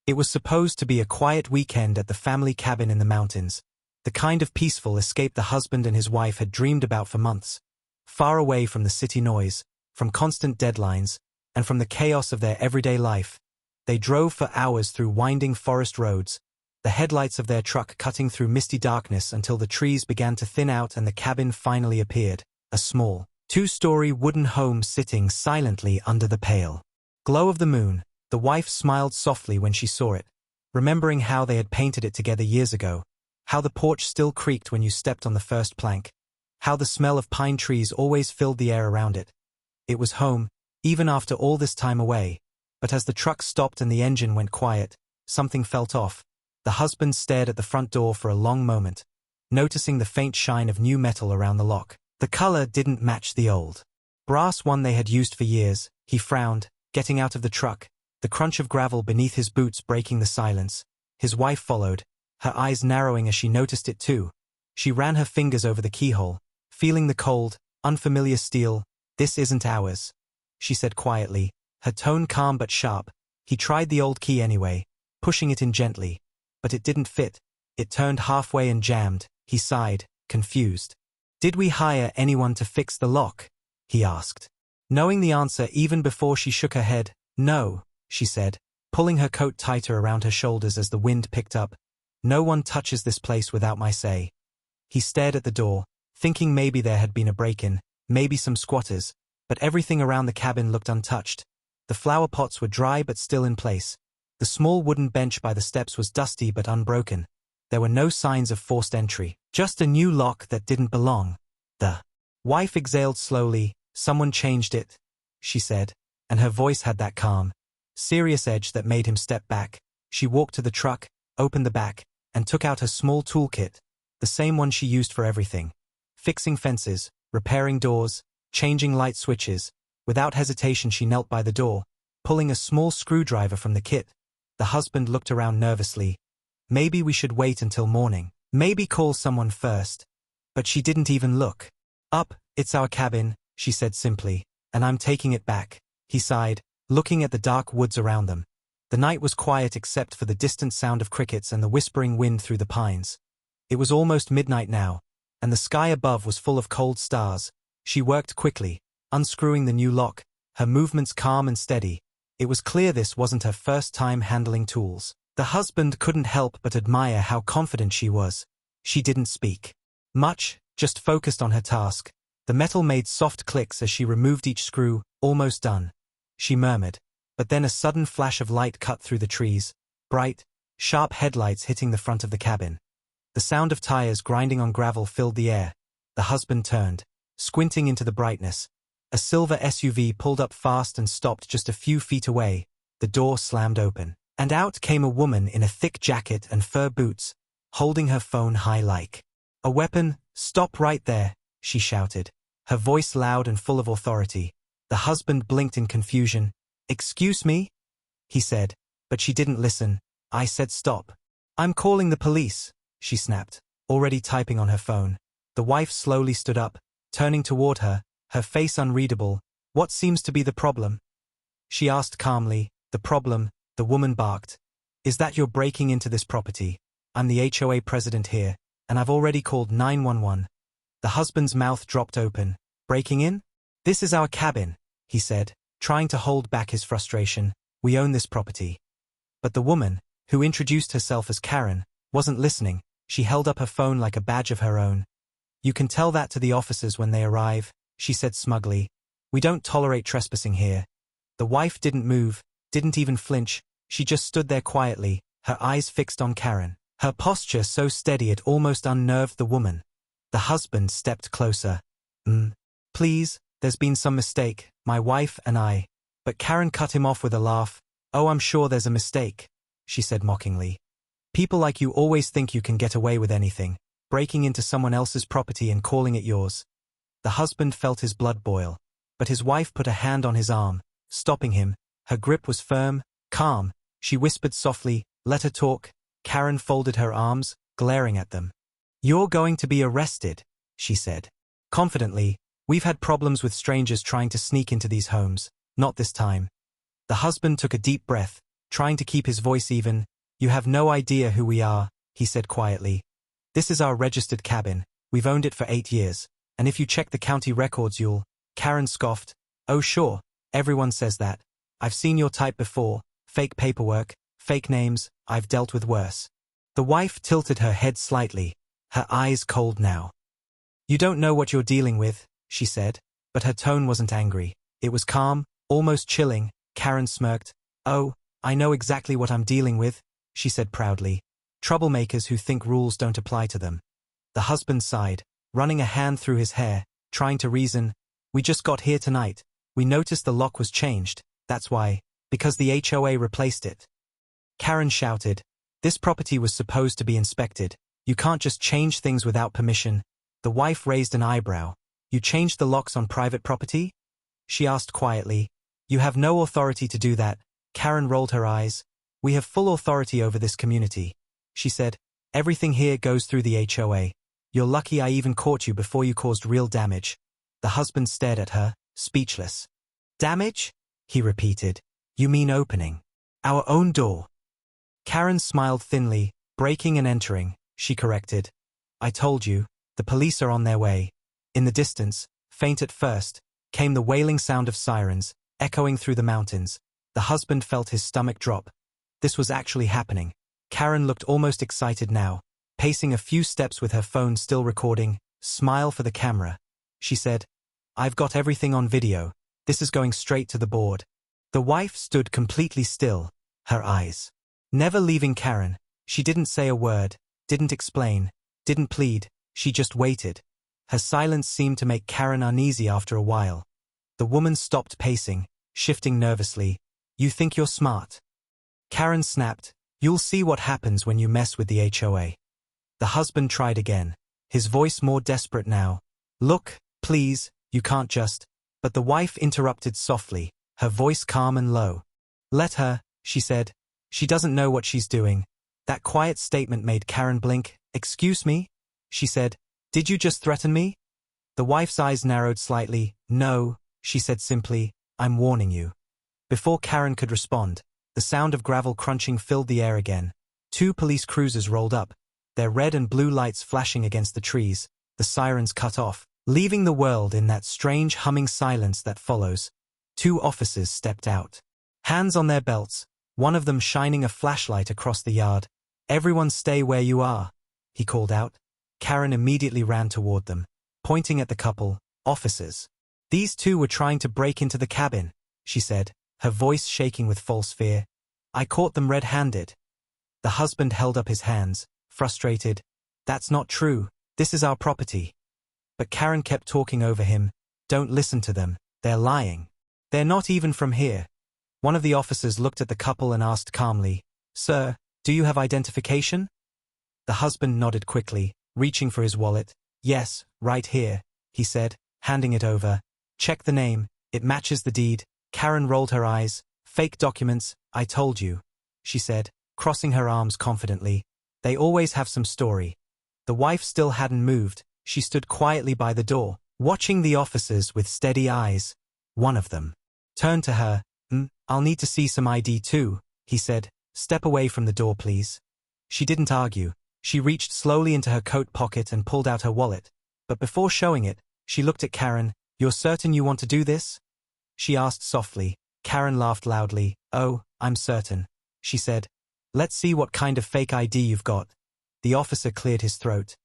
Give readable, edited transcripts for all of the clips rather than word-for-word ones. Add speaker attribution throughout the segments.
Speaker 1: It was supposed to be a quiet weekend at the family cabin in the mountains, the kind of peaceful escape the husband and his wife had dreamed about for months, far away from the city noise, from constant deadlines, and from the chaos of their everyday life. They drove for hours through winding forest roads, the headlights of their truck cutting through misty darkness until the trees began to thin out and the cabin finally appeared, a small, two-story wooden home sitting silently under the pale glow of the moon. The wife smiled softly when she saw it, remembering how they had painted it together years ago, how the porch still creaked when you stepped on the first plank, how the smell of pine trees always filled the air around it. It was home, even after all this time away, but as the truck stopped and the engine went quiet, something felt off. The husband stared at the front door for a long moment, noticing the faint shine of new metal around the lock. The color didn't match the old brass one they had used for years. He frowned, getting out of the truck, the crunch of gravel beneath his boots breaking the silence. His wife followed, her eyes narrowing as she noticed it too. She ran her fingers over the keyhole, feeling the cold, unfamiliar steel. "This isn't ours," she said quietly, her tone calm but sharp. He tried the old key anyway, pushing it in gently, but it didn't fit. It turned halfway and jammed. He sighed, confused. "Did we hire anyone to fix the lock?" he asked. Knowing the answer even before she shook her head, "No," she said, pulling her coat tighter around her shoulders as the wind picked up. "No one touches this place without my say." He stared at the door, thinking maybe there had been a break-in, maybe some squatters, but everything around the cabin looked untouched. The flower pots were dry but still in place. The small wooden bench by the steps was dusty but unbroken. There were no signs of forced entry, just a new lock that didn't belong. The wife exhaled slowly. "Someone changed it," she said, and her voice had that calm, serious edge that made him step back. She walked to the truck, opened the back, and took out her small toolkit, the same one she used for everything. Fixing fences, repairing doors, changing light switches. Without hesitation she knelt by the door, pulling a small screwdriver from the kit. The husband looked around nervously. Maybe we should wait until morning. Maybe call someone first. But she didn't even look up. "It's our cabin," she said simply, "and I'm taking it back." He sighed, looking at the dark woods around them. The night was quiet except for the distant sound of crickets and the whispering wind through the pines. It was almost midnight now, and the sky above was full of cold stars. She worked quickly, unscrewing the new lock, her movements calm and steady. It was clear this wasn't her first time handling tools. The husband couldn't help but admire how confident she was. She didn't speak much, just focused on her task. The metal made soft clicks as she removed each screw. "Almost done," she murmured, but then a sudden flash of light cut through the trees, bright, sharp headlights hitting the front of the cabin. The sound of tires grinding on gravel filled the air. The husband turned, squinting into the brightness. A silver SUV pulled up fast and stopped just a few feet away. The door slammed open, and out came a woman in a thick jacket and fur boots, holding her phone high like a weapon. "Stop right there," she shouted, her voice loud and full of authority. The husband blinked in confusion. "Excuse me?" he said, but she didn't listen. "I said stop." "I'm calling the police," she snapped, already typing on her phone. The wife slowly stood up, turning toward her, her face unreadable. "What seems to be the problem?" she asked calmly. "The problem," the woman barked, "is that you're breaking into this property. I'm the HOA president here, and I've already called 911. The husband's mouth dropped open. "Breaking in? This is our cabin," he said, trying to hold back his frustration. "We own this property." But the woman, who introduced herself as Karen, wasn't listening. She held up her phone like a badge of her own. "You can tell that to the officers when they arrive," she said smugly. "We don't tolerate trespassing here." The wife didn't move, didn't even flinch. She just stood there quietly, her eyes fixed on Karen, her posture so steady it almost unnerved the woman. The husband stepped closer. Please, there's been some mistake, my wife and I." But Karen cut him off with a laugh. "Oh, I'm sure there's a mistake," she said mockingly. "People like you always think you can get away with anything, breaking into someone else's property and calling it yours." The husband felt his blood boil, but his wife put a hand on his arm, stopping him. Her grip was firm, calm. She whispered softly, "Let her talk." Karen folded her arms, glaring at them. "You're going to be arrested," she said confidently. "We've had problems with strangers trying to sneak into these homes. Not this time." The husband took a deep breath, trying to keep his voice even. "You have no idea who we are," he said quietly. "This is our registered cabin. We've owned it for 8 years. And if you check the county records you'll—" Karen scoffed. "Oh sure, everyone says that. I've seen your type before. Fake paperwork, fake names, I've dealt with worse." The wife tilted her head slightly, her eyes cold now. "You don't know what you're dealing with," she said, but her tone wasn't angry. It was calm, almost chilling. Karen smirked. "Oh, I know exactly what I'm dealing with," she said proudly. "Troublemakers who think rules don't apply to them." The husband sighed, running a hand through his hair, trying to reason. "We just got here tonight. We noticed the lock was changed, that's why, because the HOA replaced it." Karen shouted. "This property was supposed to be inspected. You can't just change things without permission." The wife raised an eyebrow. "You changed the locks on private property?" she asked quietly. "You have no authority to do that." Karen rolled her eyes. "We have full authority over this community," she said. "Everything here goes through the HOA. You're lucky I even caught you before you caused real damage." The husband stared at her, speechless. "Damage?" he repeated. "You mean opening our own door?" Karen smiled thinly. "Breaking and entering," she corrected. "I told you, the police are on their way." In the distance, faint at first, came the wailing sound of sirens, echoing through the mountains. The husband felt his stomach drop. This was actually happening. Karen looked almost excited now, pacing a few steps with her phone still recording. "Smile for the camera," she said. "I've got everything on video. This is going straight to the board." The wife stood completely still, her eyes never leaving Karen. She didn't say a word, didn't explain, didn't plead, she just waited. Her silence seemed to make Karen uneasy after a while. The woman stopped pacing, shifting nervously. "You think you're smart?" Karen snapped. "You'll see what happens when you mess with the HOA." The husband tried again, his voice more desperate now. "Look, please, you can't just—" But the wife interrupted softly, her voice calm and low. "Let her," she said. "She doesn't know what she's doing." That quiet statement made Karen blink. "Excuse me?" she said. "Did you just threaten me?" The wife's eyes narrowed slightly. "No," she said simply. "I'm warning you." Before Karen could respond, the sound of gravel crunching filled the air again. 2 police cruisers rolled up, their red and blue lights flashing against the trees, the sirens cut off, leaving the world in that strange humming silence that follows. 2 officers stepped out, hands on their belts, one of them shining a flashlight across the yard. "Everyone stay where you are," he called out. Karen immediately ran toward them, pointing at the couple. "Officers. These 2 were trying to break into the cabin," she said, her voice shaking with false fear. "I caught them red-handed." The husband held up his hands, frustrated. "That's not true. This is our property." But Karen kept talking over him. "Don't listen to them. They're lying. They're not even from here." One of the officers looked at the couple and asked calmly, "Sir, do you have identification?" The husband nodded quickly, reaching for his wallet. "Yes, right here," he said, handing it over. "Check the name. It matches the deed." Karen rolled her eyes. "Fake documents, I told you," she said, crossing her arms confidently. "They always have some story." The wife still hadn't moved. She stood quietly by the door, watching the officers with steady eyes. One of them turned to her. "I'll need to see some ID too," he said. "Step away from the door, please." She didn't argue. She reached slowly into her coat pocket and pulled out her wallet. But before showing it, she looked at Karen. "You're certain you want to do this?" she asked softly. Karen laughed loudly. "Oh, I'm certain," she said. "Let's see what kind of fake ID you've got." The officer cleared his throat.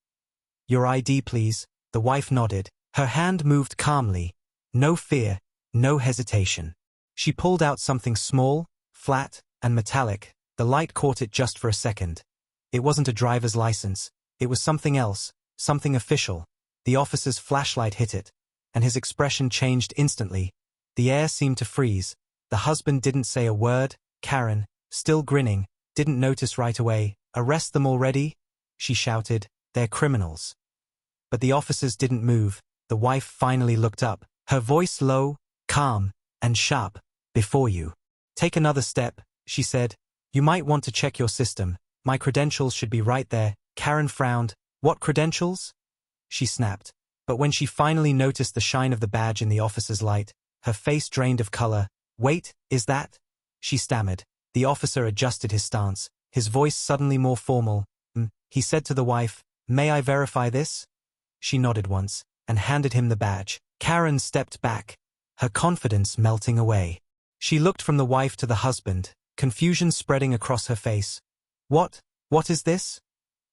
Speaker 1: "Your ID, please." The wife nodded. Her hand moved calmly. No fear, no hesitation. She pulled out something small, flat, and metallic. The light caught it just for a second. It wasn't a driver's license. It was something else, something official. The officer's flashlight hit it, and his expression changed instantly. The air seemed to freeze. The husband didn't say a word. Karen, still grinning, didn't notice right away. "Arrest them already?" she shouted. "They're criminals." But the officers didn't move. The wife finally looked up, her voice low, calm, and sharp. "Before you take another step," she said, "you might want to check your system. My credentials should be right there." Karen frowned. "What credentials?" she snapped. But when she finally noticed the shine of the badge in the officer's light, her face drained of color. "Wait, is that?" she stammered. The officer adjusted his stance, his voice suddenly more formal. He said to the wife, "May I verify this?" She nodded once, and handed him the badge. Karen stepped back, her confidence melting away. She looked from the wife to the husband, confusion spreading across her face. What is this?"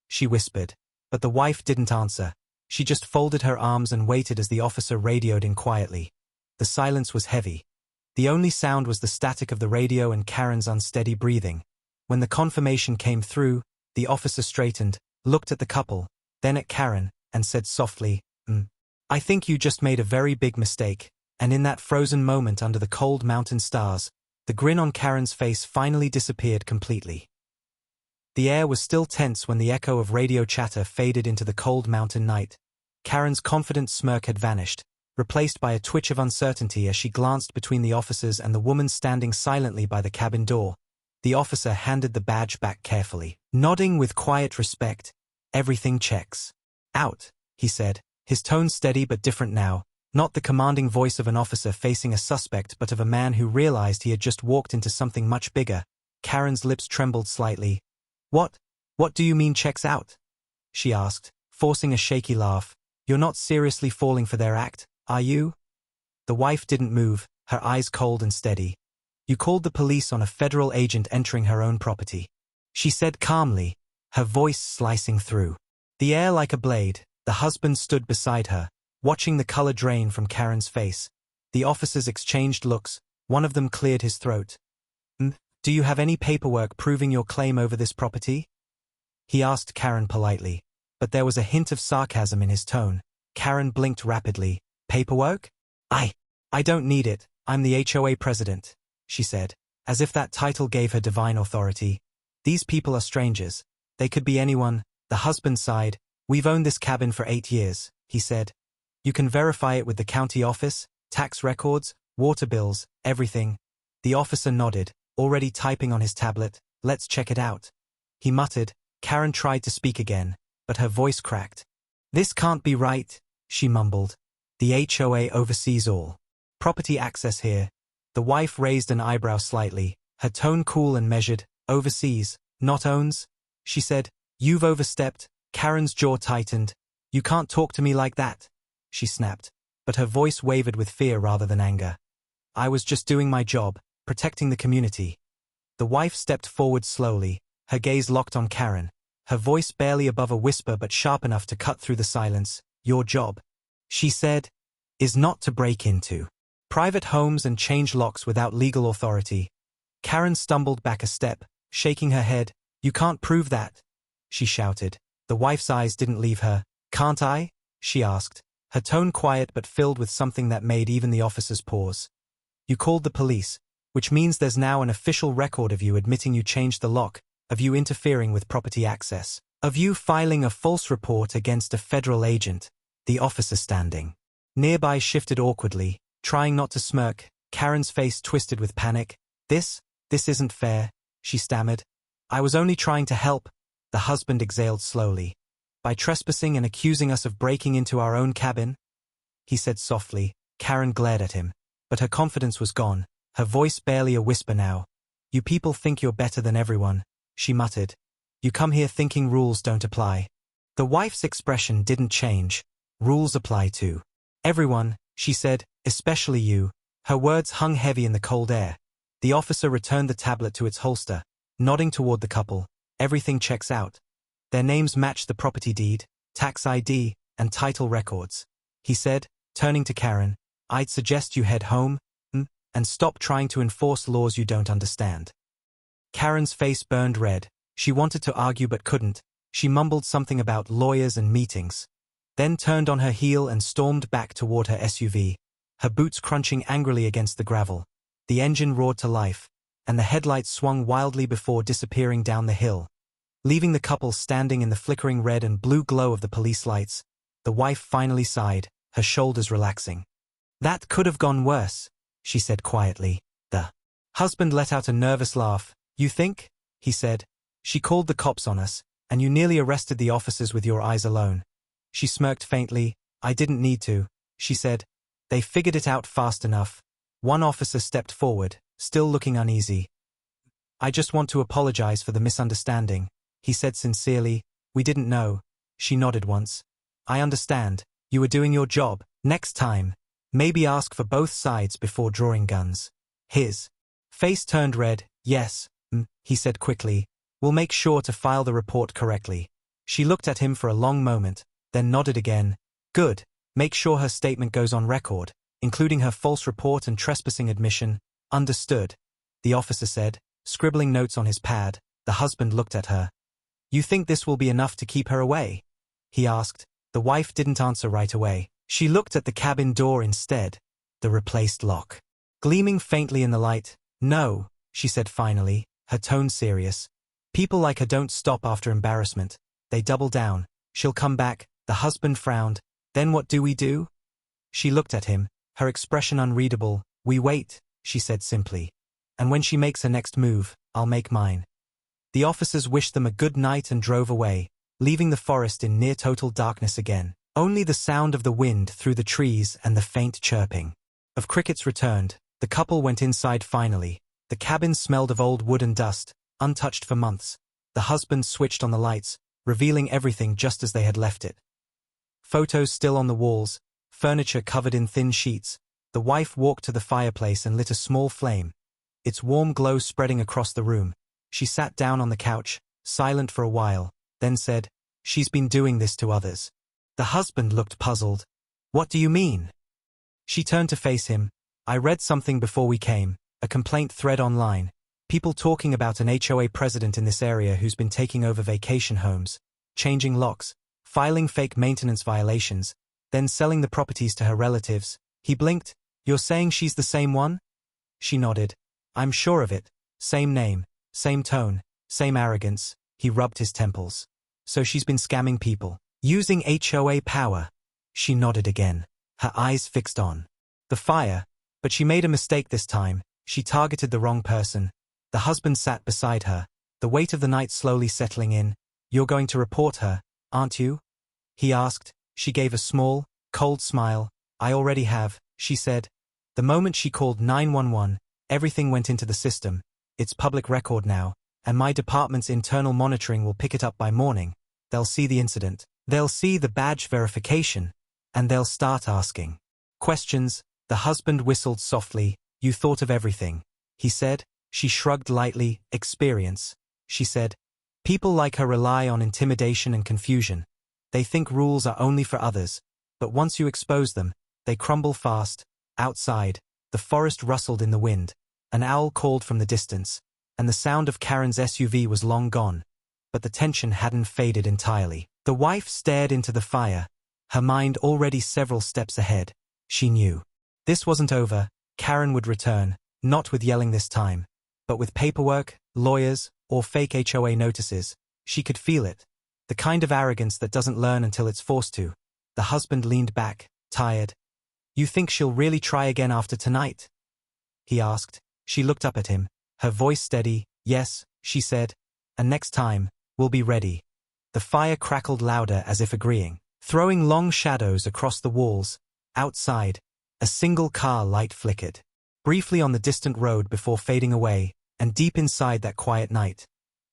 Speaker 1: she whispered, but the wife didn't answer. She just folded her arms and waited as the officer radioed in quietly. The silence was heavy. The only sound was the static of the radio and Karen's unsteady breathing. When the confirmation came through, the officer straightened, looked at the couple, then at Karen, and said softly, "I think you just made a very big mistake," and in that frozen moment under the cold mountain stars, the grin on Karen's face finally disappeared completely. The air was still tense when the echo of radio chatter faded into the cold mountain night. Karen's confident smirk had vanished, replaced by a twitch of uncertainty as she glanced between the officers and the woman standing silently by the cabin door. The officer handed the badge back carefully, nodding with quiet respect. "Everything checks out," he said, his tone steady but different now, not the commanding voice of an officer facing a suspect but of a man who realized he had just walked into something much bigger. Karen's lips trembled slightly. What do you mean checks out?" she asked, forcing a shaky laugh. "You're not seriously falling for their act, are you?" The wife didn't move, her eyes cold and steady. "You called the police on a federal agent entering her own property," she said calmly, her voice slicing through the air like a blade. The husband stood beside her, watching the color drain from Karen's face. The officers exchanged looks, one of them cleared his throat. "Do you have any paperwork proving your claim over this property?" he asked Karen politely, but there was a hint of sarcasm in his tone. Karen blinked rapidly. "Paperwork? I don't need it, I'm the HOA president," she said, as if that title gave her divine authority. "These people are strangers. They could be anyone." The husband sighed. "We've owned this cabin for 8 years, he said. "You can verify it with the county office, tax records, water bills, everything." The officer nodded, already typing on his tablet. "Let's check it out," he muttered. Karen tried to speak again, but her voice cracked. "This can't be right," she mumbled. "The HOA oversees all property access here." The wife raised an eyebrow slightly, her tone cool and measured. "Oversees, not owns?" she said. "You've overstepped." Karen's jaw tightened. "You can't talk to me like that," she snapped, but her voice wavered with fear rather than anger. "I was just doing my job, protecting the community." The wife stepped forward slowly, her gaze locked on Karen, her voice barely above a whisper but sharp enough to cut through the silence. "Your job," she said, "is not to break into private homes and change locks without legal authority." Karen stumbled back a step, shaking her head. "You can't prove that," she shouted. The wife's eyes didn't leave her. "Can't I?" she asked, her tone quiet but filled with something that made even the officers pause. "You called the police, which means there's now an official record of you admitting you changed the lock, of you interfering with property access, of you filing a false report against a federal agent." The officer standing nearby shifted awkwardly, trying not to smirk. Karen's face twisted with panic. This isn't fair," she stammered. "I was only trying to help." The husband exhaled slowly. "By trespassing and accusing us of breaking into our own cabin?" he said softly. Karen glared at him, but her confidence was gone, her voice barely a whisper now. "You people think you're better than everyone," she muttered. "You come here thinking rules don't apply." The wife's expression didn't change. "Rules apply to everyone," she said, "especially you." Her words hung heavy in the cold air. The officer returned the tablet to its holster, nodding toward the couple. "Everything checks out. Their names match the property deed, tax ID, and title records," he said, turning to Karen. "I'd suggest you head home, and stop trying to enforce laws you don't understand." Karen's face burned red. She wanted to argue but couldn't. She mumbled something about lawyers and meetings, then turned on her heel and stormed back toward her SUV, her boots crunching angrily against the gravel. The engine roared to life, and the headlights swung wildly before disappearing down the hill, leaving the couple standing in the flickering red and blue glow of the police lights. The wife finally sighed, her shoulders relaxing. "That could have gone worse," she said quietly. The husband let out a nervous laugh. "You think?" he said. "She called the cops on us, and you nearly arrested the officers with your eyes alone." She smirked faintly. "I didn't need to," she said. "They figured it out fast enough." One officer stepped forward, still looking uneasy. I just want to apologize for the misunderstanding, he said sincerely. We didn't know. She nodded once. I understand. You were doing your job. Next time, maybe ask for both sides before drawing guns. His face turned red. Yes, he said quickly. We'll make sure to file the report correctly. She looked at him for a long moment, then nodded again. Good. Make sure her statement goes on record, including her false report and trespassing admission. Understood, the officer said, scribbling notes on his pad. The husband looked at her. You think this will be enough to keep her away? He asked. The wife didn't answer right away. She looked at the cabin door instead, the replaced lock gleaming faintly in the light. No, she said finally, her tone serious. People like her don't stop after embarrassment. They double down. She'll come back. The husband frowned. Then what do we do? She looked at him, her expression unreadable. We wait, she said simply. And when she makes her next move, I'll make mine. The officers wished them a good night and drove away, leaving the forest in near total darkness again. Only the sound of the wind through the trees and the faint chirping of crickets returned. The couple went inside finally. The cabin smelled of old wood and dust, untouched for months. The husband switched on the lights, revealing everything just as they had left it. Photos still on the walls, furniture covered in thin sheets. The wife walked to the fireplace and lit a small flame, its warm glow spreading across the room. She sat down on the couch, silent for a while, then said, She's been doing this to others. The husband looked puzzled. What do you mean? She turned to face him. I read something before we came, a complaint thread online. People talking about an HOA president in this area who's been taking over vacation homes, changing locks, filing fake maintenance violations, then selling the properties to her relatives. He blinked. You're saying she's the same one? She nodded. I'm sure of it. Same name, same tone, same arrogance. He rubbed his temples. So she's been scamming people, using HOA power. She nodded again, her eyes fixed on the fire. But she made a mistake this time. She targeted the wrong person. The husband sat beside her, the weight of the night slowly settling in. You're going to report her, aren't you? He asked. She gave a small, cold smile. I already have, she said. The moment she called 911, everything went into the system. It's public record now, and my department's internal monitoring will pick it up by morning. They'll see the incident. They'll see the badge verification, and they'll start asking questions. The husband whistled softly. You thought of everything, he said. She shrugged lightly. Experience, she said. People like her rely on intimidation and confusion. They think rules are only for others, but once you expose them, they crumble fast. Outside, the forest rustled in the wind. An owl called from the distance, and the sound of Karen's SUV was long gone. But the tension hadn't faded entirely. The wife stared into the fire, her mind already several steps ahead. She knew this wasn't over. Karen would return, not with yelling this time, but with paperwork, lawyers, or fake HOA notices. She could feel it. The kind of arrogance that doesn't learn until it's forced to. The husband leaned back, tired. You think she'll really try again after tonight? He asked. She looked up at him, her voice steady. Yes, she said. And next time, we'll be ready. The fire crackled louder as if agreeing, throwing long shadows across the walls. Outside, a single car light flickered briefly on the distant road before fading away, and deep inside that quiet night,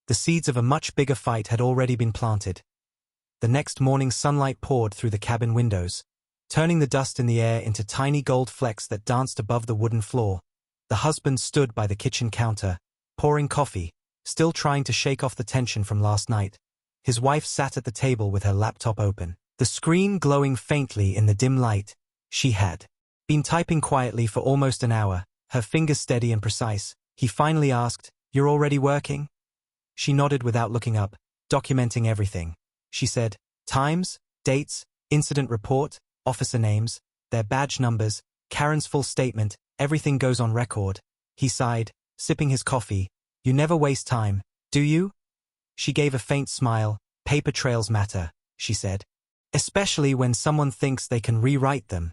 Speaker 1: the seeds of a much bigger fight had already been planted. The next morning sunlight poured through the cabin windows, turning the dust in the air into tiny gold flecks that danced above the wooden floor. The husband stood by the kitchen counter, pouring coffee, still trying to shake off the tension from last night. His wife sat at the table with her laptop open, the screen glowing faintly in the dim light. She had been typing quietly for almost an hour, her fingers steady and precise. He finally asked, You're already working? She nodded without looking up, documenting everything. She said, Times, dates, incident report, officer names, their badge numbers, Karen's full statement, everything goes on record. He sighed, sipping his coffee. You never waste time, do you? She gave a faint smile. Paper trails matter, she said. Especially when someone thinks they can rewrite them.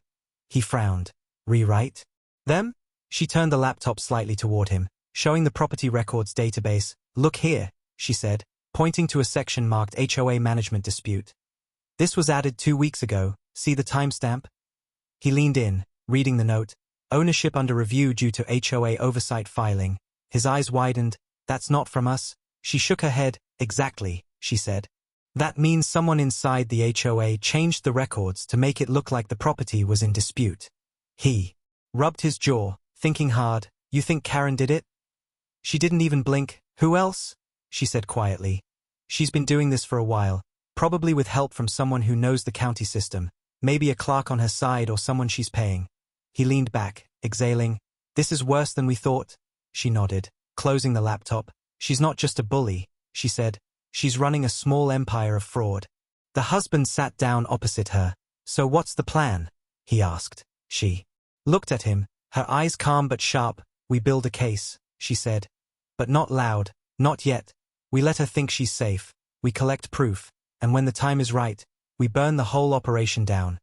Speaker 1: He frowned. Rewrite them? She turned the laptop slightly toward him, showing the property records database. Look here, she said, pointing to a section marked HOA management dispute. This was added 2 weeks ago. See the timestamp? He leaned in, reading the note. Ownership under review due to HOA oversight filing. His eyes widened. That's not from us. She shook her head. Exactly, she said. That means someone inside the HOA changed the records to make it look like the property was in dispute. He rubbed his jaw, thinking hard. You think Karen did it? She didn't even blink. Who else? She said quietly. She's been doing this for a while, probably with help from someone who knows the county system, maybe a clerk on her side or someone she's paying. He leaned back, exhaling. This is worse than we thought. She nodded, closing the laptop. She's not just a bully, she said. She's running a small empire of fraud. The husband sat down opposite her. So what's the plan? He asked. She looked at him, her eyes calm but sharp. We build a case, she said. But not loud, not yet. We let her think she's safe. We collect proof, and when the time is right, we burn the whole operation down.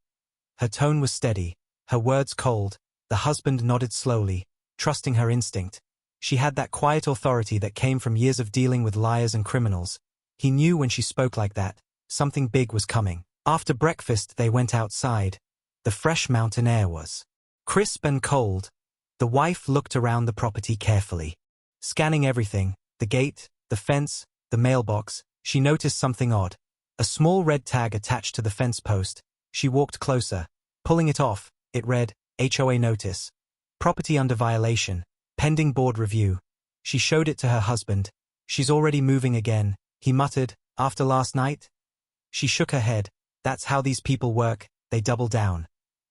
Speaker 1: Her tone was steady, her words cold. The husband nodded slowly, trusting her instinct. She had that quiet authority that came from years of dealing with liars and criminals. He knew when she spoke like that, something big was coming. After breakfast they went outside. The fresh mountain air was crisp and cold. The wife looked around the property carefully. Scanning everything, the gate, the fence, the mailbox, she noticed something odd. A small red tag attached to the fence post. She walked closer. Pulling it off, it read, HOA notice. Property under violation. Pending board review. She showed it to her husband. She's already moving again, he muttered, after last night? She shook her head. That's how these people work, they double down.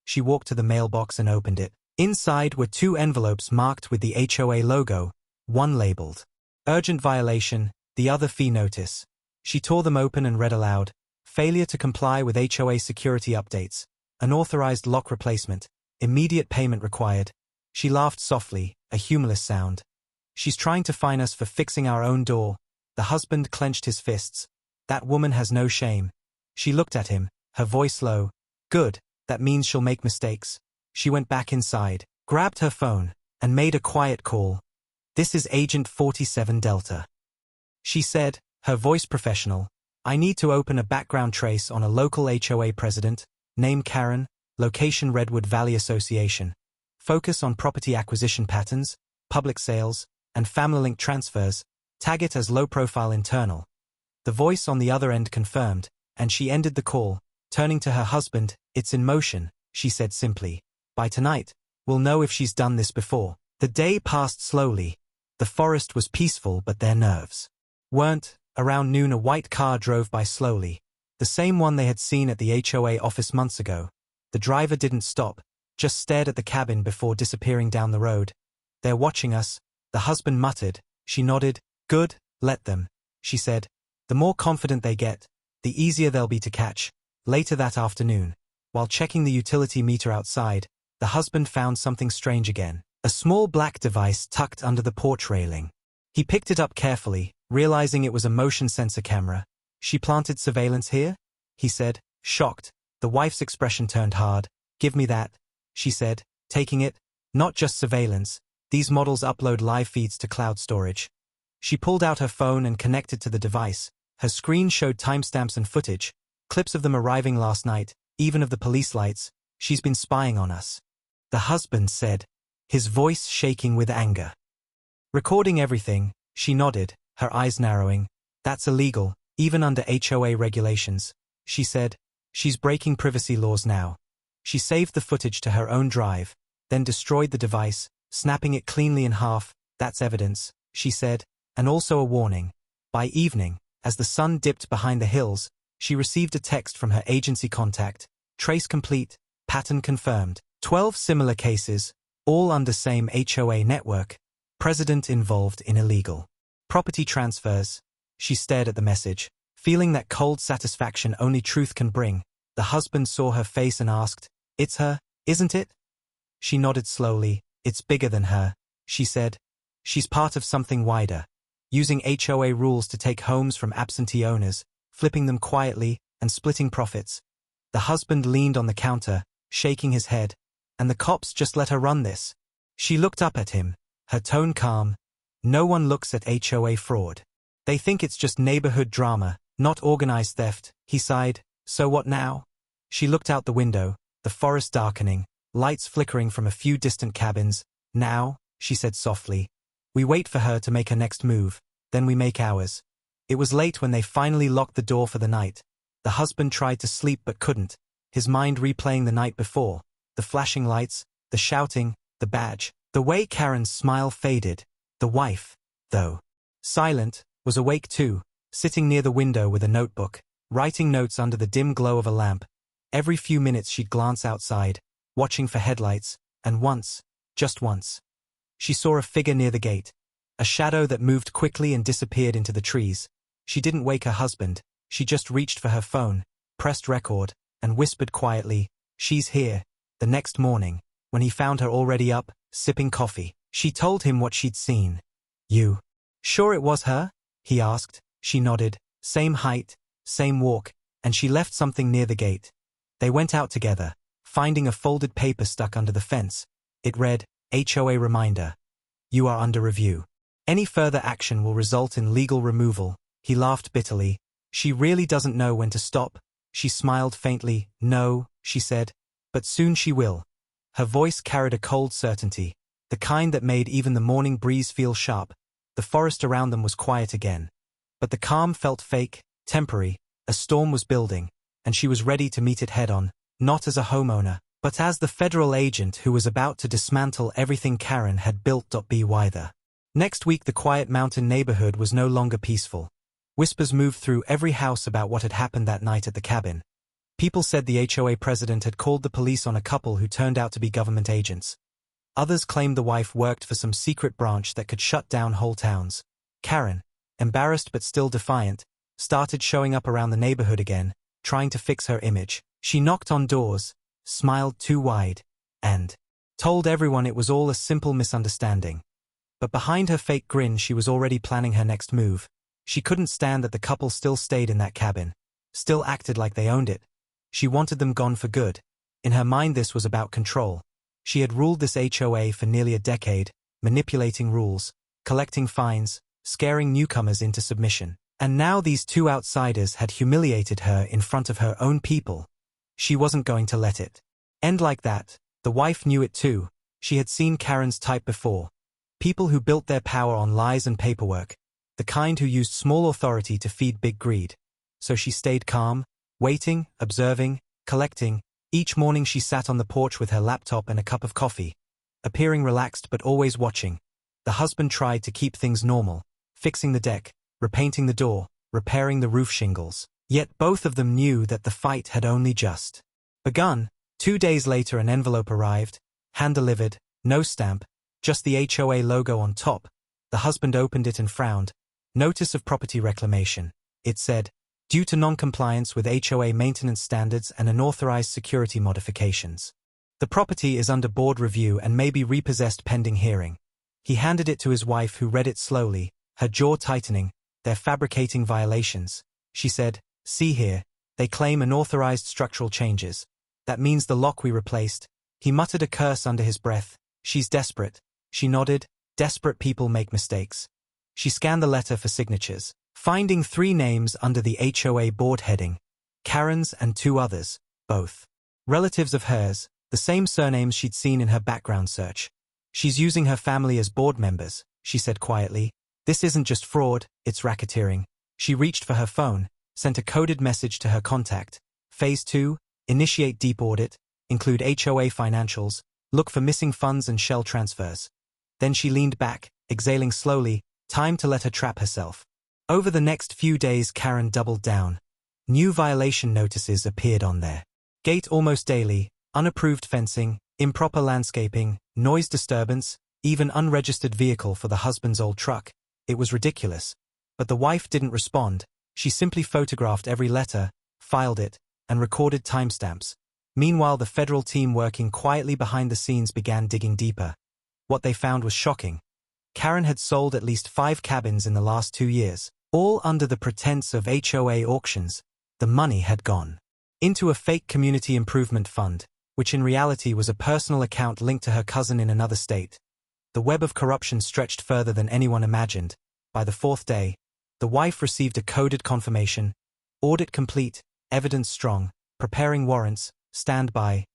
Speaker 1: She walked to the mailbox and opened it. Inside were 2 envelopes marked with the HOA logo, one labeled urgent violation, the other fee notice. She tore them open and read aloud. Failure to comply with HOA security updates. Unauthorized lock replacement. Immediate payment required. She laughed softly, a humorless sound. She's trying to fine us for fixing our own door. The husband clenched his fists. That woman has no shame. She looked at him, her voice low. Good, that means she'll make mistakes. She went back inside, grabbed her phone, and made a quiet call. This is Agent 47 Delta. She said, her voice professional. I need to open a background trace on a local HOA president, name Karen, location Redwood Valley Association. Focus on property acquisition patterns, public sales, and family-link transfers. Tag it as low-profile internal. The voice on the other end confirmed, and she ended the call, turning to her husband. It's in motion, she said simply. By tonight, we'll know if she's done this before. The day passed slowly. The forest was peaceful, but their nerves weren't. Around noon a white car drove by slowly. The same one they had seen at the HOA office months ago. The driver didn't stop, just stared at the cabin before disappearing down the road. They're watching us, the husband muttered. She nodded. Good, let them, she said. The more confident they get, the easier they'll be to catch. Later that afternoon, while checking the utility meter outside, the husband found something strange again. A small black device tucked under the porch railing. He picked it up carefully, realizing it was a motion sensor camera. She planted surveillance here? He said, shocked. The wife's expression turned hard. Give me that, she said, taking it. Not just surveillance. These models upload live feeds to cloud storage. She pulled out her phone and connected to the device. Her screen showed timestamps and footage, clips of them arriving last night, even of the police lights. She's been spying on us. The husband said, his voice shaking with anger. Recording everything, she nodded, her eyes narrowing. That's illegal, even under HOA regulations, she said. She's breaking privacy laws now. She saved the footage to her own drive, then destroyed the device, snapping it cleanly in half. That's evidence, she said, and also a warning. By evening, as the sun dipped behind the hills, she received a text from her agency contact. Trace complete, pattern confirmed. 12 similar cases, all under same HOA network. President involved in illegal property transfers. She stared at the message, feeling that cold satisfaction only truth can bring. The husband saw her face and asked, It's her, isn't it? She nodded slowly. It's bigger than her, she said. She's part of something wider. Using HOA rules to take homes from absentee owners, flipping them quietly, and splitting profits. The husband leaned on the counter, shaking his head. And the cops just let her run this. She looked up at him, her tone calm. No one looks at HOA fraud. They think it's just neighborhood drama, not organized theft, he sighed. So what now? She looked out the window, the forest darkening, lights flickering from a few distant cabins. Now, she said softly, we wait for her to make her next move. then we make ours. It was late when they finally locked the door for the night. The husband tried to sleep but couldn't, his mind replaying the night before, the flashing lights, the shouting, the badge. The way Karen's smile faded. The wife, though silent, was awake too, sitting near the window with a notebook, writing notes under the dim glow of a lamp. Every few minutes she'd glance outside, watching for headlights, and once, just once, she saw a figure near the gate, a shadow that moved quickly and disappeared into the trees. She didn't wake her husband, she just reached for her phone, pressed record, and whispered quietly, "She's here." The next morning, when he found her already up, sipping coffee, she told him what she'd seen. "You sure it was her?" he asked. She nodded. Same height, same walk, and she left something near the gate. They went out together, finding a folded paper stuck under the fence. It read, "HOA reminder. You are under review. Any further action will result in legal removal." He laughed bitterly. She really doesn't know when to stop. She smiled faintly. "No," she said, "but soon she will." Her voice carried a cold certainty, the kind that made even the morning breeze feel sharp. The forest around them was quiet again. But the calm felt fake, temporary. A storm was building, and she was ready to meet it head-on, not as a homeowner, but as the federal agent who was about to dismantle everything Karen had built. By the next week, the quiet mountain neighborhood was no longer peaceful. Whispers moved through every house about what had happened that night at the cabin. People said the HOA president had called the police on a couple who turned out to be government agents. Others claimed the wife worked for some secret branch that could shut down whole towns. Karen, embarrassed but still defiant, started showing up around the neighborhood again, trying to fix her image. She knocked on doors, smiled too wide, and told everyone it was all a simple misunderstanding. But behind her fake grin, she was already planning her next move. She couldn't stand that the couple still stayed in that cabin, still acted like they owned it. She wanted them gone for good. In her mind, this was about control. She had ruled this HOA for nearly a decade, manipulating rules, collecting fines, scaring newcomers into submission. And now these two outsiders had humiliated her in front of her own people. She wasn't going to let it end like that. The wife knew it too. She had seen Karen's type before. People who built their power on lies and paperwork. The kind who used small authority to feed big greed. So she stayed calm, waiting, observing, collecting. Each morning she sat on the porch with her laptop and a cup of coffee, appearing relaxed but always watching. The husband tried to keep things normal, fixing the deck, repainting the door, repairing the roof shingles. Yet both of them knew that the fight had only just begun. 2 days later, an envelope arrived, hand-delivered, no stamp, just the HOA logo on top. The husband opened it and frowned. Notice of property reclamation. It said, due to non-compliance with HOA maintenance standards and unauthorized security modifications. The property is under board review and may be repossessed pending hearing. He handed it to his wife, who read it slowly, her jaw tightening. They're fabricating violations. She said, see here, they claim unauthorized structural changes. That means the lock we replaced. He muttered a curse under his breath. She's desperate. She nodded. Desperate people make mistakes. She scanned the letter for signatures, finding 3 names under the HOA board heading. Karen's and 2 others, both relatives of hers, the same surnames she'd seen in her background search. She's using her family as board members, she said quietly. This isn't just fraud, it's racketeering. She reached for her phone, sent a coded message to her contact. Phase 2, initiate deep audit, include HOA financials, look for missing funds and shell transfers. Then she leaned back, exhaling slowly, time to let her trap herself. Over the next few days, Karen doubled down. New violation notices appeared on their gate almost daily, unapproved fencing, improper landscaping, noise disturbance, even unregistered vehicle for the husband's old truck. It was ridiculous. But the wife didn't respond. She simply photographed every letter, filed it, and recorded timestamps. Meanwhile, the federal team working quietly behind the scenes began digging deeper. What they found was shocking. Karen had sold at least 5 cabins in the last 2 years, all under the pretense of HOA auctions. The money had gone into a fake community improvement fund, which in reality was a personal account linked to her cousin in another state. The web of corruption stretched further than anyone imagined. By the 4th day, the wife received a coded confirmation. Audit complete, evidence strong, preparing warrants, stand by.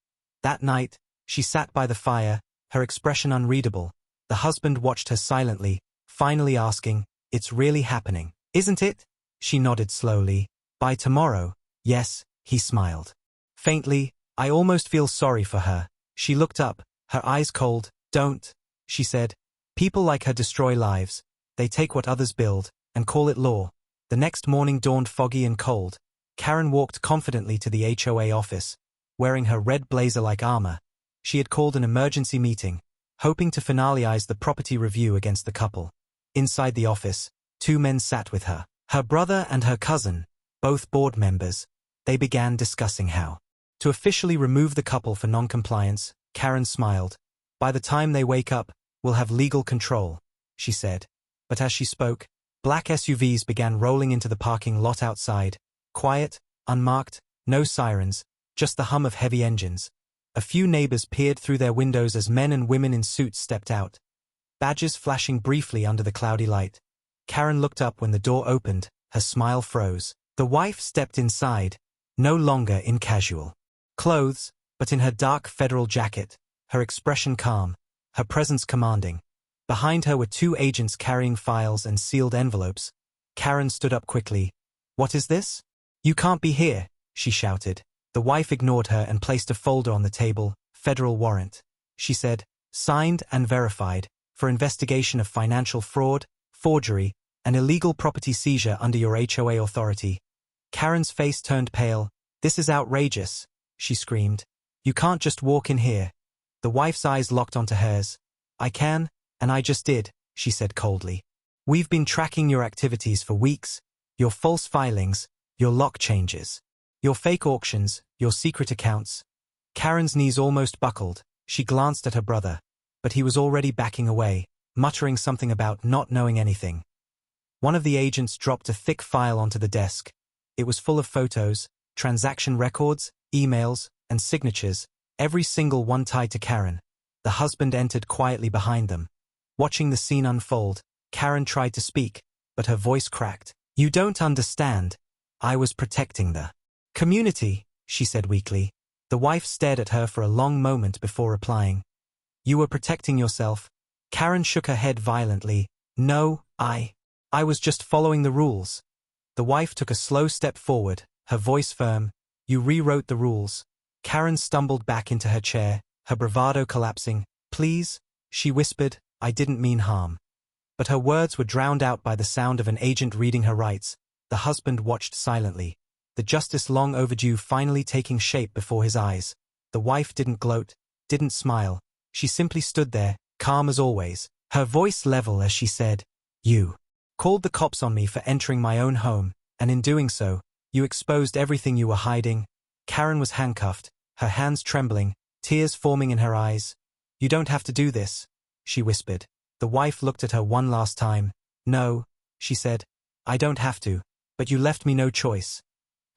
Speaker 1: That night, she sat by the fire, her expression unreadable. The husband watched her silently, finally asking, It's really happening, isn't it? She nodded slowly. By tomorrow, yes, he smiled. Faintly, I almost feel sorry for her. She looked up, her eyes cold. Don't, she said. People like her destroy lives. They take what others build, and call it law. The next morning dawned foggy and cold. Karen walked confidently to the HOA office, wearing her red blazer-like armor. She had called an emergency meeting, hoping to finalize the property review against the couple. Inside the office, two men sat with her. Her brother and her cousin, both board members. They began discussing how to officially remove the couple for non-compliance. Karen smiled. By the time they wake up, we'll have legal control, she said. But as she spoke, black SUVs began rolling into the parking lot outside. Quiet, unmarked, no sirens, just the hum of heavy engines. A few neighbors peered through their windows as men and women in suits stepped out, badges flashing briefly under the cloudy light. Karen looked up when the door opened, her smile froze. The wife stepped inside, no longer in casual clothes, but in her dark federal jacket, her expression calm, her presence commanding. Behind her were two agents carrying files and sealed envelopes. Karen stood up quickly. What is this? You can't be here, she shouted. The wife ignored her and placed a folder on the table. Federal warrant, she said, signed and verified, for investigation of financial fraud, forgery, and illegal property seizure under your HOA authority. Karen's face turned pale. This is outrageous, she screamed. You can't just walk in here. The wife's eyes locked onto hers. I can, and I just did, she said coldly. We've been tracking your activities for weeks, your false filings, your lock changes, your fake auctions, your secret accounts. Karen's knees almost buckled. She glanced at her brother, but he was already backing away, muttering something about not knowing anything. One of the agents dropped a thick file onto the desk. It was full of photos, transaction records, emails, and signatures, every single one tied to Karen. The husband entered quietly behind them. Watching the scene unfold, Karen tried to speak, but her voice cracked. You don't understand. I was protecting the community, she said weakly. The wife stared at her for a long moment before replying. You were protecting yourself? Karen shook her head violently. No, I was just following the rules. The wife took a slow step forward, her voice firm. You rewrote the rules. Karen stumbled back into her chair, her bravado collapsing. Please, she whispered, I didn't mean harm. But her words were drowned out by the sound of an agent reading her rights. The husband watched silently, the justice long overdue finally taking shape before his eyes. The wife didn't gloat, didn't smile. She simply stood there, calm as always, her voice level as she said, You called the cops on me for entering my own home, and in doing so, you exposed everything you were hiding. Karen was handcuffed, her hands trembling, tears forming in her eyes. You don't have to do this, she whispered. The wife looked at her one last time. No, she said, I don't have to, but you left me no choice.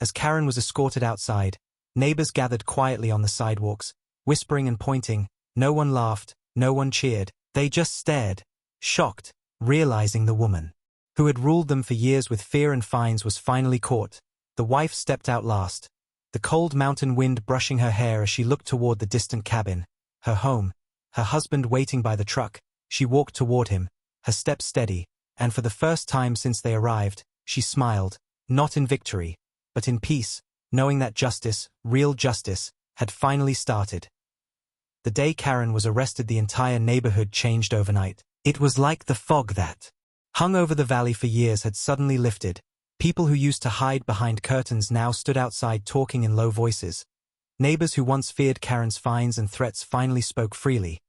Speaker 1: As Karen was escorted outside, neighbors gathered quietly on the sidewalks, whispering and pointing. No one laughed, no one cheered. They just stared, shocked, realizing the woman who had ruled them for years with fear and fines was finally caught. The wife stepped out last, the cold mountain wind brushing her hair as she looked toward the distant cabin, her home, her husband waiting by the truck. She walked toward him, her steps steady, and for the first time since they arrived, she smiled, not in victory, but in peace, knowing that justice, real justice, had finally started. The day Karen was arrested, the entire neighborhood changed overnight. It was like the fog that hung over the valley for years had suddenly lifted. People who used to hide behind curtains now stood outside talking in low voices. Neighbors who once feared Karen's fines and threats finally spoke freely.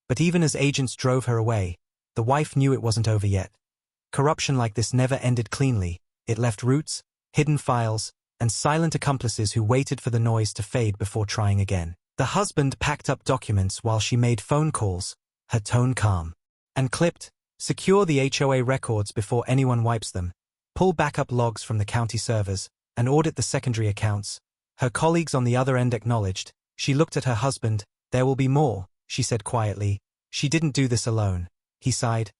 Speaker 1: But even as agents drove her away, the wife knew it wasn't over yet. Corruption like this never ended cleanly. It left roots, hidden files, and silent accomplices who waited for the noise to fade before trying again. The husband packed up documents while she made phone calls, her tone calm. And clipped, secure the HOA records before anyone wipes them. Pull backup logs from the county servers, and audit the secondary accounts. Her colleagues on the other end acknowledged. She looked at her husband. There will be more, she said quietly. She didn't do this alone. He sighed.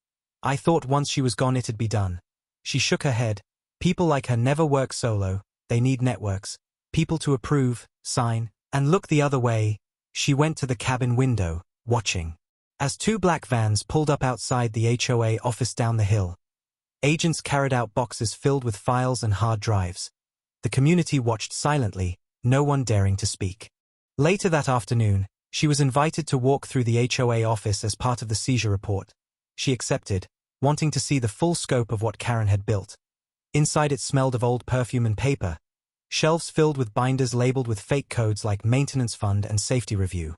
Speaker 1: I thought once she was gone it'd be done. She shook her head. People like her never work solo. They need networks. People to approve, sign, and look the other way. She went to the cabin window, watching as two black vans pulled up outside the HOA office down the hill. Agents carried out boxes filled with files and hard drives. The community watched silently, no one daring to speak. Later that afternoon, she was invited to walk through the HOA office as part of the seizure report. She accepted, wanting to see the full scope of what Karen had built. Inside it smelled of old perfume and paper, shelves filled with binders labeled with fake codes like maintenance fund and safety review.